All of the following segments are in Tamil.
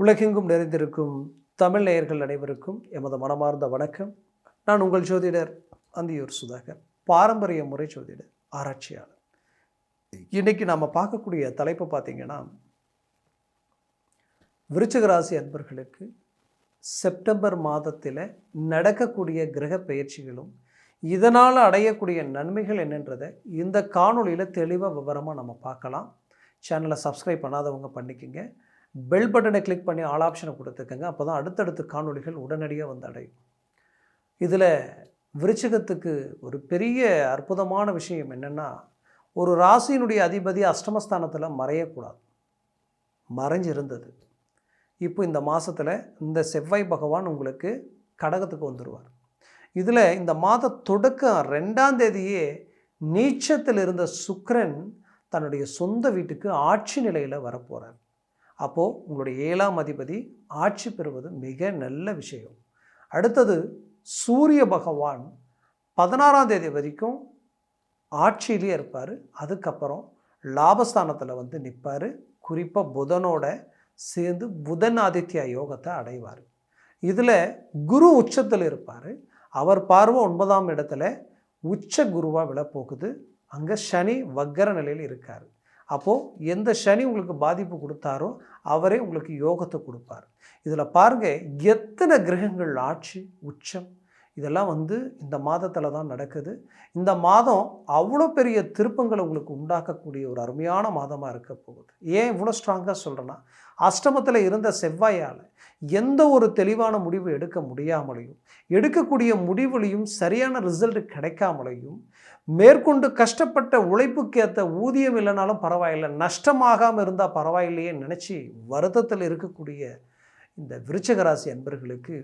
உலகெங்கும் நிறைந்திருக்கும் தமிழ் நேயர்கள் அனைவருக்கும் எமது மனமார்ந்த வணக்கம். நான் உங்கள் ஜோதிடர் அந்தியூர் சுதாகர், பாரம்பரிய முறை ஜோதிடர், ஆராய்ச்சியாளர். இன்னைக்கு நாம் பார்க்கக்கூடிய தலைப்பு பார்த்தீங்கன்னா, விருச்சிக ராசி அன்பர்களுக்கு செப்டம்பர் மாதத்தில் நடக்கக்கூடிய கிரக பயிற்சிகளும் இதனால் அடையக்கூடிய நன்மைகள் என்னன்றதை இந்த காணொலியில் தெளிவாக விவரமாக நம்ம பார்க்கலாம். சேனலை சப்ஸ்கிரைப் பண்ணாதவங்க பண்ணிக்கோங்க. பெல் பட்டனை கிளிக் பண்ணி ஆல் ஆப்ஷனை கொடுத்துக்கங்க. அப்போ தான் அடுத்தடுத்த காணொலிகள் உடனடியாக வந்து அடையும். இதில் விருச்சிகத்துக்கு ஒரு பெரிய அற்புதமான விஷயம் என்னென்னா, ஒரு ராசியினுடைய அதிபதி அஷ்டமஸ்தானத்தில் மறையக்கூடாது, மறைஞ்சிருந்தது. இப்போ இந்த மாதத்தில் இந்த செவ்வாய் பகவான் உங்களுக்கு கடகத்துக்கு வந்துடுவார். இதில் இந்த மாத தொடக்கம் 2ஆம் தேதியே நீச்சத்தில் இருந்த சுக்கிரன் தன்னுடைய சொந்த வீட்டுக்கு ஆட்சி நிலையில் வரப்போகிறார். அப்போது உங்களுடைய 7ஆம் அதிபதி ஆட்சி பெறுவது மிக நல்ல விஷயம். அடுத்தது சூரிய பகவான் 16ஆம் தேதி வரைக்கும் ஆட்சியிலே இருப்பார். அதுக்கப்புறம் லாபஸ்தானத்தில் வந்து நிற்பார். குறிப்பாக புதனோட சேர்ந்து புதன் ஆதித்யா யோகத்தை அடைவார். இதில் குரு உச்சத்தில் இருப்பார். அவர் பார்வை 9ஆம் இடத்துல உச்ச குருவாக விழப்போகுது. அங்கே சனி வக்கர நிலையில் இருக்கார். அப்போது எந்த சனி உங்களுக்கு பாதிப்பு கொடுத்தாரோ அவரே உங்களுக்கு யோகத்தை கொடுப்பார். இதில் பாருங்கள், எத்தனை கிரகங்கள் ஆட்சி உச்சம் இதெல்லாம் வந்து இந்த மாதத்தில் தான் நடக்குது. இந்த மாதம் அவ்வளோ பெரிய திருப்பங்களை உங்களுக்கு உண்டாக்கக்கூடிய ஒரு அருமையான மாதமாக இருக்க போகுது. ஏன் இவ்வளோ ஸ்ட்ராங்காக சொல்கிறேன்னா, அஷ்டமத்தில் இருந்த செவ்வாயால் எந்த ஒரு தெளிவான முடிவு எடுக்க முடியாமலையும், எடுக்கக்கூடிய முடிவுலையும் சரியான ரிசல்ட் கிடைக்காமலையும், மேற்கொண்டு கஷ்டப்பட்ட உழைப்புக்கேற்ற ஊதியம் இல்லைனாலும் பரவாயில்லை, நஷ்டமாகாமல் இருந்தால் பரவாயில்லையே நினச்சி வருத்தத்தில் இருக்கக்கூடிய இந்த விருச்சிக ராசி அன்பர்களுக்கு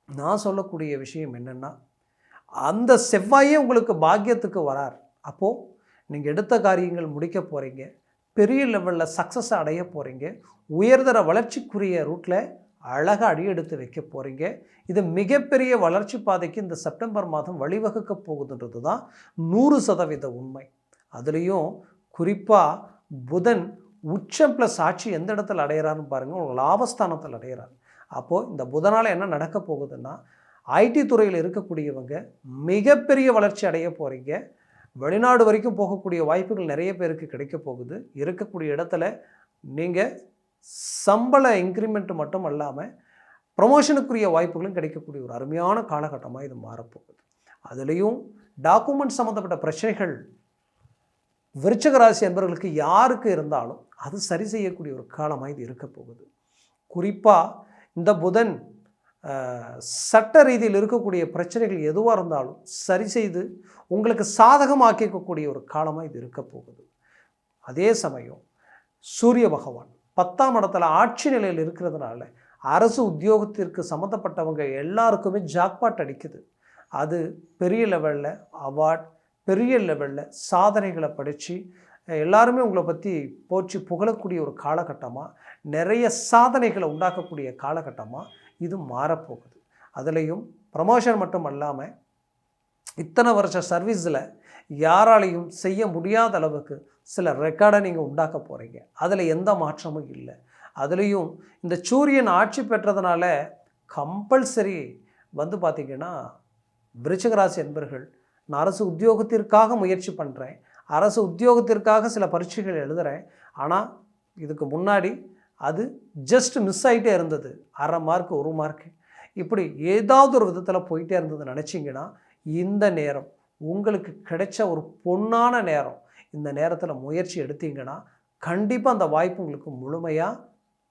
நான் சொல்லக்கூடிய விஷயம் என்னென்னா, அந்த செவ்வாயே உங்களுக்கு பாக்கியத்துக்கு வரார். அப்போது நீங்கள் எடுத்த காரியங்கள் முடிக்க போகிறீங்க, பெரிய லெவலில் சக்ஸஸ் அடைய போகிறீங்க, உயர்தர வளர்ச்சிக்குரிய ரூட்டில் அழகாக அடியெடுத்து வைக்க போகிறீங்க. இது மிகப்பெரிய வளர்ச்சி பாதைக்கு இந்த செப்டம்பர் மாதம் வழிவகுக்க போகுதுன்றது தான் 100% உண்மை. அதுலேயும் குறிப்பாக புதன் உச்சம் ப்ளஸ் ஆட்சி எந்த இடத்துல அடையிறாருன்னு பாருங்கள், உங்கள் லாபஸ்தானத்தில் அடையிறார். அப்போது இந்த புதனால் என்ன நடக்க போகுதுன்னா, ஐடி துறையில் இருக்கக்கூடியவங்க மிகப்பெரிய வளர்ச்சி அடைய போகிறீங்க. வெளிநாடு வரைக்கும் போகக்கூடிய வாய்ப்புகள் நிறைய பேருக்கு கிடைக்க போகுது. இருக்கக்கூடிய இடத்துல நீங்கள் சம்பள இன்க்ரிமெண்ட் மட்டும் இல்லாமல் ப்ரமோஷனுக்குரிய வாய்ப்புகளும் கிடைக்கக்கூடிய ஒரு அருமையான காலகட்டமாக இது மாறப்போகுது. அதுலேயும் டாக்குமெண்ட் சம்மந்தப்பட்ட பிரச்சனைகள் விருச்சிக ராசி என்பவர்களுக்கு யாருக்கு இருந்தாலும் அது சரி செய்யக்கூடிய ஒரு காலமாக இது இருக்க போகுது. குறிப்பாக இந்த புதன் சட்ட ரீதியில் இருக்கக்கூடிய பிரச்சனைகள் எதுவாக இருந்தாலும் சரி செய்து உங்களுக்கு சாதகமாக்கிக்கக்கூடிய ஒரு காலமாக இது இருக்க போகுது. அதே சமயம் சூரிய பகவான் 10ஆம் இடத்துல ஆட்சி நிலையில் இருக்கிறதுனால அரசு உத்தியோகத்திற்கு சம்மந்தப்பட்டவங்க எல்லாருக்குமே ஜாக்பாட் அடிக்குது. அது பெரிய லெவலில் அவார்ட், பெரிய லெவலில் சாதனைகளை படித்து எல்லாருமே உங்களை பற்றி போற்றி புகழக்கூடிய ஒரு காலகட்டமாக, நிறைய சாதனைகளை உண்டாக்கக்கூடிய காலகட்டமாக இது மாறப்போகுது. அதுலேயும் ப்ரமோஷன் மட்டும் இல்லாமல் இத்தனை வருஷ சர்வீஸில் யாராலையும் செய்ய முடியாத அளவுக்கு சில ரெக்கார்டை நீங்கள் உண்டாக்க போகிறீங்க. அதில் எந்த மாற்றமும் இல்லை. அதுலேயும் இந்த சூரியன் ஆட்சி பெற்றதுனால கம்பல்சரி வந்து பார்த்திங்கன்னா, விருச்சிக ராசி என்பர்கள், நான் அரசு உத்தியோகத்திற்காக முயற்சி பண்ணுறேன், அரசு உத்தியோகத்திற்காக சில பரீட்சைகள் எழுதுகிறேன், ஆனால் இதுக்கு முன்னாடி அது ஜஸ்ட் மிஸ் ஆகிட்டே இருந்தது, 1/2 மார்க் 1 மார்க் இப்படி ஏதாவது ஒரு விதத்தில் போயிட்டே இருந்தது நினச்சிங்கன்னா, இந்த நேரம் உங்களுக்கு கிடைச்ச ஒரு பொன்னான நேரம். இந்த நேரத்தில் முயற்சி எடுத்தீங்கன்னா கண்டிப்பாக அந்த வாய்ப்பு உங்களுக்கு முழுமையாக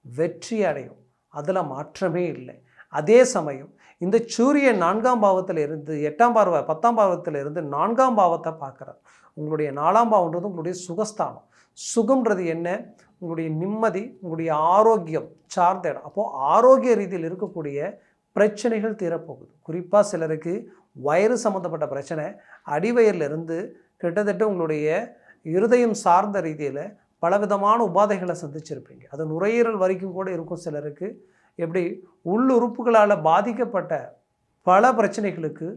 வெற்றி அடையும். அதில் மாற்றமே இல்லை. அதே சமயம் இந்த சூரியன் 4ஆம் பாவத்தில் இருந்து 8ஆம் பார்வை 10ஆம் பாவத்தில் இருந்து 4ஆம் பாவத்தை பார்க்குறார். உங்களுடைய 4ஆம் பாவன்றது உங்களுடைய சுகஸ்தானம். சுகம்ன்றது என்ன? உங்களுடைய நிம்மதி, உங்களுடைய ஆரோக்கியம் சார்ந்த இடம். அப்போது ஆரோக்கிய ரீதியில் இருக்கக்கூடிய பிரச்சனைகள் தீரப்போகுது. குறிப்பாக சிலருக்கு வயிறு சம்மந்தப்பட்ட பிரச்சனை, அடிவயிறிலிருந்து கிட்டத்தட்ட உங்களுடைய இருதயம் சார்ந்த ரீதியில் பலவிதமான உபாதைகளை சந்திச்சிருப்பீங்க. அது நுரையீரல் வரைக்கும் கூட இருக்கும் சிலருக்கு. எப்படி உள்ளுறுப்புகளால் பாதிக்கப்பட்ட பல பிரச்சனைகளுக்கு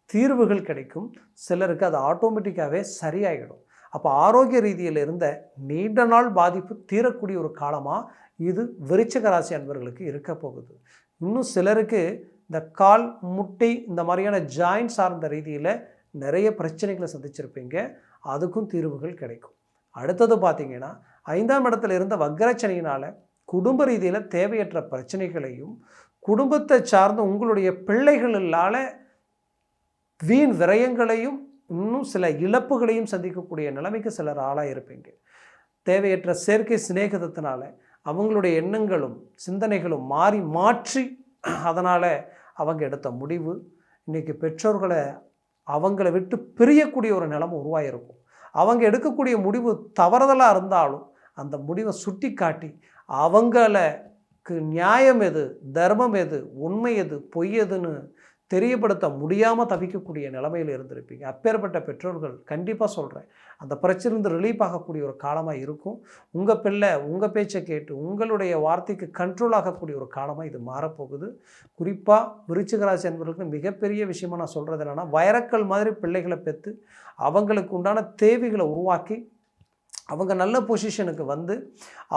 தீர்வுகள் கிடைக்கும். சிலருக்கு அது ஆட்டோமேட்டிக்காகவே சரியாயிடும். அப்போ ஆரோக்கிய ரீதியில் இருந்த நீண்ட நாள் பாதிப்பு தீரக்கூடிய ஒரு காலமாக இது விருச்சிக ராசி அன்பர்களுக்கு இருக்க போகுது. இன்னும் சிலருக்கு இந்த கால் முட்டி இந்த மாதிரியான ஜாயின்ட் சார்ந்த ரீதியில் நிறைய பிரச்சனைகளை சந்திச்சிருப்பீங்க. அதுக்கும் தீர்வுகள் கிடைக்கும். அடுத்தது பார்த்தீங்கன்னா 5ஆம் இடத்துல இருந்த வக்ரச்சனையினால் குடும்ப ரீதியில் தேவையற்ற பிரச்சனைகளையும் குடும்பத்தை சார்ந்த உங்களுடைய பிள்ளைகளால் வீண் விரயங்களையும் இன்னும் சில இழப்புகளையும் சந்திக்கக்கூடிய நிலைமைக்கு சிலர் ஆளாக இருப்பீங்க. தேவையற்ற செயற்கை சிநேகிதத்தினால அவங்களுடைய எண்ணங்களும் சிந்தனைகளும் மாற்றி அதனால் அவங்க எடுத்த முடிவு இன்றைக்கி பெற்றோர்களை அவங்கள விட்டு பிரியக்கூடிய ஒரு நிலைமை உருவாகிருக்கும். அவங்க எடுக்கக்கூடிய முடிவு தவறுதலாக இருந்தாலும் அந்த முடிவை சுட்டி காட்டி அவங்களுக்கு நியாயம் எது, தர்மம் எது, உண்மை எது, பொய் எதுன்னு தெரியப்படுத்த முடியாமல் தவிக்கக்கூடிய நிலைமையில் இருந்திருப்பீங்க. அப்பேற்பட்ட பெற்றோர்கள் கண்டிப்பாக சொல்கிறேன், அந்த பிரச்சனையிலிருந்து ரிலீஃப் ஆகக்கூடிய ஒரு காலமாக இருக்கும். உங்கள் பிள்ளை உங்கள் பேச்சை கேட்டு உங்களுடைய வார்த்தைக்கு கண்ட்ரோல் ஆகக்கூடிய ஒரு காலமாக இது மாறப்போகுது. குறிப்பாக விருச்சிக ராசி என்பவர்களுக்கு மிகப்பெரிய விஷயமாக நான் சொல்கிறது என்னென்னா, வைரக்கல் மாதிரி பிள்ளைகளை பெற்று அவங்களுக்கு உண்டான தேவைகளை உருவாக்கி அவங்க நல்ல பொசிஷனுக்கு வந்து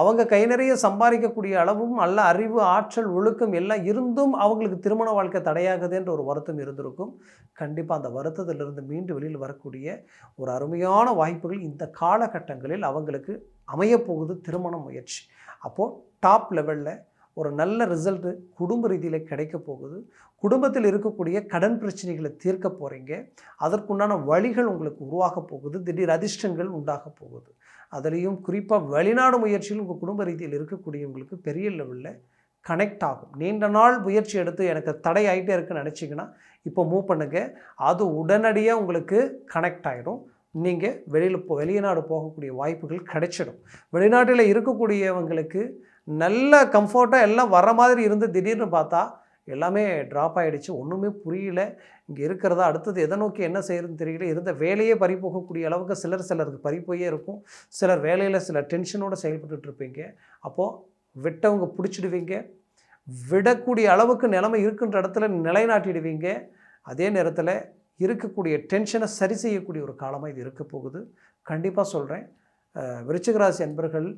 அவங்க கை நிறைய சம்பாதிக்கக்கூடிய அளவும் நல்ல அறிவு, ஆற்றல், ஒழுக்கம் எல்லாம் இருந்தும் அவங்களுக்கு திருமண வாழ்க்கை தடையாகுதுன்ற ஒரு வருத்தம் இருந்திருக்கும். கண்டிப்பாக அந்த வருத்தத்திலிருந்து மீண்டு வெளியில் வரக்கூடிய ஒரு அருமையான வாய்ப்புகள் இந்த காலகட்டங்களில் அவங்களுக்கு அமையப்போகுது திருமண முயற்சி. அப்போது டாப் லெவலில் ஒரு நல்ல ரிசல்ட்டு குடும்ப ரீதியில் கிடைக்க போகுது. குடும்பத்தில் இருக்கக்கூடிய கடன் பிரச்சனைகளை தீர்க்க போகிறீங்க. அதற்குண்டான வழிகள் உங்களுக்கு உருவாக போகுது. திடீர் அதிர்ஷ்டங்கள் உண்டாக போகுது. அதுலேயும் குறிப்பாக வெளிநாடு முயற்சியில் உங்கள் குடும்ப ரீதியில் இருக்கக்கூடியவங்களுக்கு பெரிய லெவலில் கனெக்ட் ஆகும். நீண்ட நாள் முயற்சி எடுத்து எனக்கு தடை ஆகிட்டே இருக்குன்னு நினச்சிங்கன்னா இப்போ மூவ் பண்ணுங்கள். அது உடனடியாக உங்களுக்கு கனெக்ட் ஆகிடும். நீங்கள் வெளிநாடு போகக்கூடிய வாய்ப்புகள் கிடைச்சிடும். வெளிநாட்டில் இருக்கக்கூடியவங்களுக்கு நல்ல கம்ஃபர்ட்டாக எல்லாம் வர மாதிரி இருந்து திடீர்னு பார்த்தா எல்லாமே ட்ராப் ஆகிடுச்சு. ஒன்றுமே புரியல, இங்கே இருக்கிறதா அடுத்தது எதை நோக்கி என்ன செய்யறதுன்னு தெரியல. இருந்த வேலையே பறி போகக்கூடிய அளவுக்கு சிலருக்கு பறி போயே இருக்கும். சிலர் வேலையில் சில டென்ஷனோடு செயல்பட்டு இருப்பீங்க. அப்போது விட்டவங்க பிடிச்சிடுவீங்க. விடக்கூடிய அளவுக்கு நிலைமை இருக்கின்ற இடத்துல நிலைநாட்டிடுவீங்க. அதே நேரத்தில் இருக்கக்கூடிய டென்ஷனை சரி செய்யக்கூடிய ஒரு காலமாக இது இருக்க போகுது. கண்டிப்பாக சொல்கிறேன், விருச்சிக ராசி அன்பர்கள்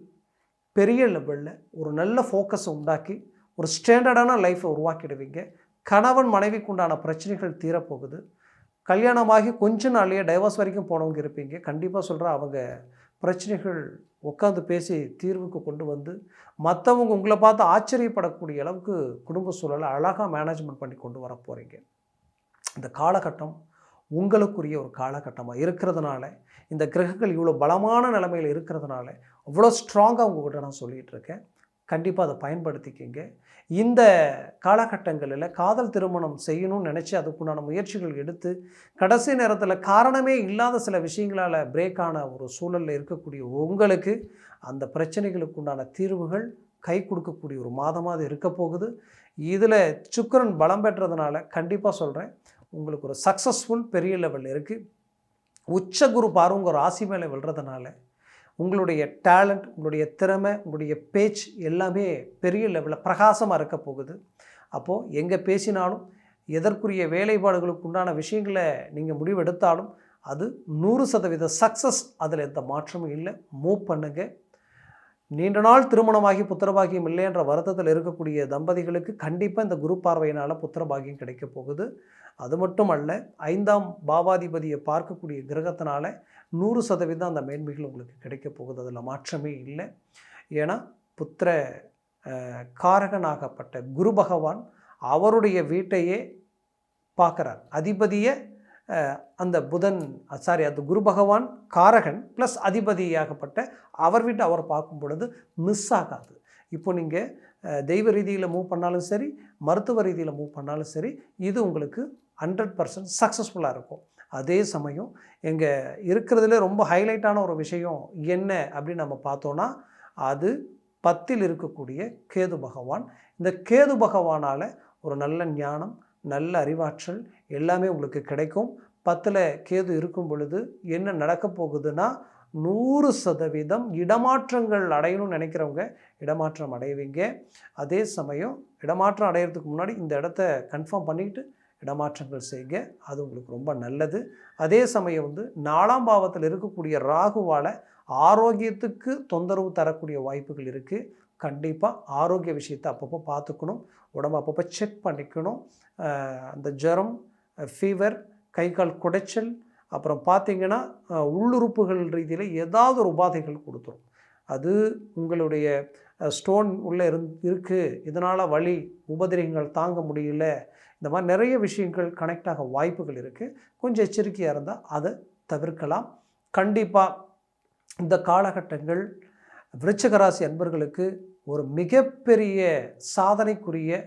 பெரிய லெவலில் ஒரு நல்ல ஃபோக்கஸை உண்டாக்கி ஒரு ஸ்டாண்டர்டான லைஃப்பை உருவாக்கிடுவீங்க. கணவன் மனைவிக்கு உண்டான பிரச்சனைகள் தீரப்போகுது. கல்யாணமாகி கொஞ்ச நாள்லேயே டைவர்ஸ் வரைக்கும் போனவங்க இருப்பீங்க. கண்டிப்பாக சொல்கிறேன், அவங்க பிரச்சனைகள் உட்காந்து பேசி தீர்வுக்கு கொண்டு வந்து மற்றவங்க உங்களை பார்த்து ஆச்சரியப்படக்கூடிய அளவுக்கு குடும்ப சூழலை அழகாக மேனேஜ்மெண்ட் பண்ணி கொண்டு வர போகிறீங்க. இந்த காலகட்டம் உங்களுக்குரிய ஒரு காலகட்டமாக இருக்கிறதுனால, இந்த கிரகங்கள் இவ்வளோ பலமான நிலைமையில் இருக்கிறதுனால அவ்வளோ ஸ்ட்ராங்காக உங்கள்கிட்ட நான் சொல்லிகிட்டு இருக்கேன். கண்டிப்பாக அதை பயன்படுத்திக்கிங்க. இந்த காலகட்டங்களில் காதல் திருமணம் செய்யணும்னு நினச்சி அதுக்குண்டான முயற்சிகள் எடுத்து கடைசி நேரத்தில் காரணமே இல்லாத சில விஷயங்களால் பிரேக் ஆன ஒரு சூழலில் இருக்கக்கூடிய உங்களுக்கு அந்த பிரச்சனைகளுக்கு உண்டான தீர்வுகள் கை கொடுக்கக்கூடிய ஒரு மாதமாக அது இருக்க போகுது. இதில் சுக்கிரன் பலம் பெற்றதுனால கண்டிப்பாக சொல்கிறேன், உங்களுக்கு ஒரு சக்ஸஸ்ஃபுல் பெரிய லெவலில் இருக்குது. உச்சகுரு பார்வங்க ராசி மேலே விழுறதுனால உங்களுடைய டேலண்ட், உங்களுடைய திறமை, உங்களுடைய பேச்சு எல்லாமே பெரிய லெவலில் பிரகாசமாக இருக்க போகுது. அப்போது எங்கே பேசினாலும் எதற்குரிய வேலைப்பாடுகளுக்கு உண்டான விஷயங்களை நீங்கள் முடிவெடுத்தாலும் அது 100% சக்ஸஸ். அதில் எந்த மாற்றமும் இல்லை. மூவ் பண்ணுங்கள். நீண்ட நாள் திருமணமாகி புத்திரபாகியம் இல்லை என்ற வருத்தத்தில் இருக்கக்கூடிய தம்பதிகளுக்கு கண்டிப்பாக இந்த குரு பார்வையினால் புத்திரபாகியம் கிடைக்க போகுது. அது மட்டும் அல்ல, 5ஆம் பாவாதிபதியை பார்க்கக்கூடிய கிரகத்தினால 100% அந்த மேன்மைகள் உங்களுக்கு கிடைக்க போகுது. அதில் மாற்றமே இல்லை. ஏன்னா புத்திர காரகனாகப்பட்ட குரு பகவான் அவருடைய வீட்டையே பார்க்குறார். அதிபதியை அந்த அந்த குரு பகவான் காரகன் ப்ளஸ் அதிபதியாகப்பட்ட அவர் வீட்டை அவர் பார்க்கும் பொழுது மிஸ் ஆகாது. இப்போ நீங்கள் தெய்வ ரீதியில் மூவ் பண்ணாலும் சரி, மருத்துவ ரீதியில் மூவ் பண்ணாலும் சரி, இது உங்களுக்கு 100% சக்ஸஸ்ஃபுல்லாக இருக்கும். அதே சமயம் எங்கள் இருக்கிறதுல ரொம்ப ஹைலைட்டான ஒரு விஷயம் என்ன அப்படின்னு நம்ம பார்த்தோன்னா, அது 10ல் இருக்கக்கூடிய கேது பகவான். இந்த கேது பகவானால் ஒரு நல்ல ஞானம், நல்ல அறிவாற்றல் எல்லாமே உங்களுக்கு கிடைக்கும். 10ல் கேது இருக்கும் பொழுது என்ன நடக்க போகுதுன்னா, 100% இடமாற்றங்கள் அடையணும்னு நினைக்கிறவங்க இடமாற்றம் அடைவீங்க. அதே சமயம் இடமாற்றம் அடையிறதுக்கு முன்னாடி இந்த இடத்த கன்ஃபார்ம் பண்ணிவிட்டு இடமாற்றங்கள் செய்யுங்க. அது உங்களுக்கு ரொம்ப நல்லது. அதே சமயம் 4ஆம் பாவத்தில் இருக்கக்கூடிய ராகுவால் ஆரோக்கியத்துக்கு தொந்தரவு தரக்கூடிய வாய்ப்புகள் இருக்குது. கண்டிப்பாக ஆரோக்கிய விஷயத்தை அப்பப்போ பார்த்துக்கணும், உடம்பு அப்பப்போ செக் பண்ணிக்கணும். அந்த ஜுரம், ஃபீவர், கை கால் குடைச்சல், அப்புறம் பார்த்தீங்கன்னா உள்ளுறுப்புகள் ரீதியில் ஏதாவது ஒரு உபாதைகள் கொடுத்துரும். அது உங்களுடைய ஸ்டோன் உள்ளே இருக்குது, இதனால் வலி உபதிரவங்கள் தாங்க முடியல, இந்த மாதிரி நிறைய விஷயங்கள் கனெக்ட் ஆக வாய்ப்புகள் இருக்குது. கொஞ்சம் எச்சரிக்கையாக இருந்தால் அதை தவிர்க்கலாம். கண்டிப்பாக இந்த காலகட்டங்கள் விருச்சிக ராசி அன்பர்களுக்கு ஒரு மிகப்பெரிய சாதனைக்குரிய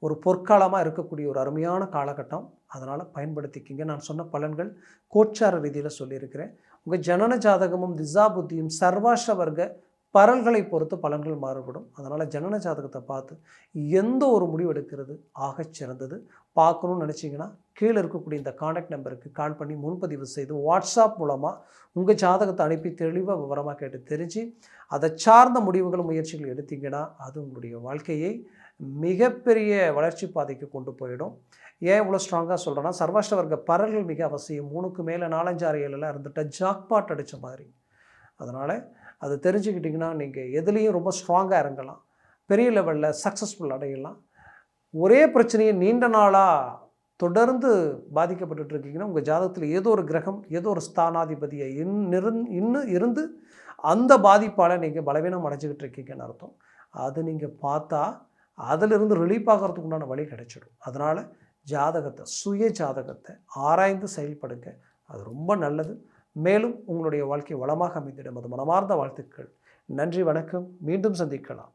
ஒரு பொற்காலமாக இருக்கக்கூடிய ஒரு அருமையான காலகட்டம். அதனால் பயன்படுத்திக்கிங்க. நான் சொன்ன பலன்கள் கோச்சார ரீதியில் சொல்லியிருக்கிறேன். உங்கள் ஜனன ஜாதகமும் திசா புத்தியும் சர்வாஷ்ட வர்க்க பரல்களை பொறுத்து பலன்கள் மாறுபடும். அதனால் ஜனன ஜாதகத்தை பார்த்து எந்த ஒரு முடிவு எடுக்கிறது ஆகச் சிறந்தது. பார்க்கணுன்னு நினச்சிங்கன்னா கீழே இருக்கக்கூடிய இந்த காண்டாக்ட் நம்பருக்கு கால் பண்ணி முன்பதிவு செய்து வாட்ஸ்அப் மூலமாக உங்கள் ஜாதகத்தை அனுப்பி தெளிவாக விவரமாக கேட்டு தெரிஞ்சு அதை சார்ந்த முடிவுகள் முயற்சிகள் எடுத்தீங்கன்னா அது உங்களுடைய வாழ்க்கையை மிகப்பெரிய வளர்ச்சி பாதைக்கு கொண்டு போயிடும். ஏன் இவ்வளோ ஸ்ட்ராங்காக சொல்கிறேன்னா, சர்வாஷ்ட வர்க்க பரல்கள் மிக அவசியம். 3க்கு மேலே 4, 5, 6, 7 இருந்துட்டால் ஜாக்பாட் அடித்த மாதிரி. அதனால் அது தெரிஞ்சுக்கிட்டிங்கன்னா நீங்கள் எதுலேயும் ரொம்ப ஸ்ட்ராங்காக இறங்கலாம், பெரிய லெவலில் சக்ஸஸ்ஃபுல் அடையலாம். ஒரே பிரச்சனையை நீண்ட நாளாக தொடர்ந்து பாதிக்கப்பட்டு இருக்கீங்கன்னா உங்கள் ஜாதகத்தில் ஏதோ ஒரு கிரகம் ஏதோ ஒரு ஸ்தானாதிபதியை இன்னும் இருந்து அந்த பாதிப்பால் நீங்கள் பலவீனம் அடைஞ்சிக்கிட்டு இருக்கீங்கன்னு அர்த்தம். அது நீங்கள் பார்த்தா அதிலிருந்து ரிலீஃப் ஆகிறதுக்கு உண்டான வழி கிடைச்சிடும். அதனால் ஜாதகத்தை, சுய ஜாதகத்தை ஆராய்ந்து செயல்படுங்க. அது ரொம்ப நல்லது. மேலும் உங்களுடைய வாழ்க்கை வளமாக அமைந்திடும். அது மனமார்ந்த வாழ்த்துக்கள். நன்றி, வணக்கம். மீண்டும் சந்திக்கலாம்.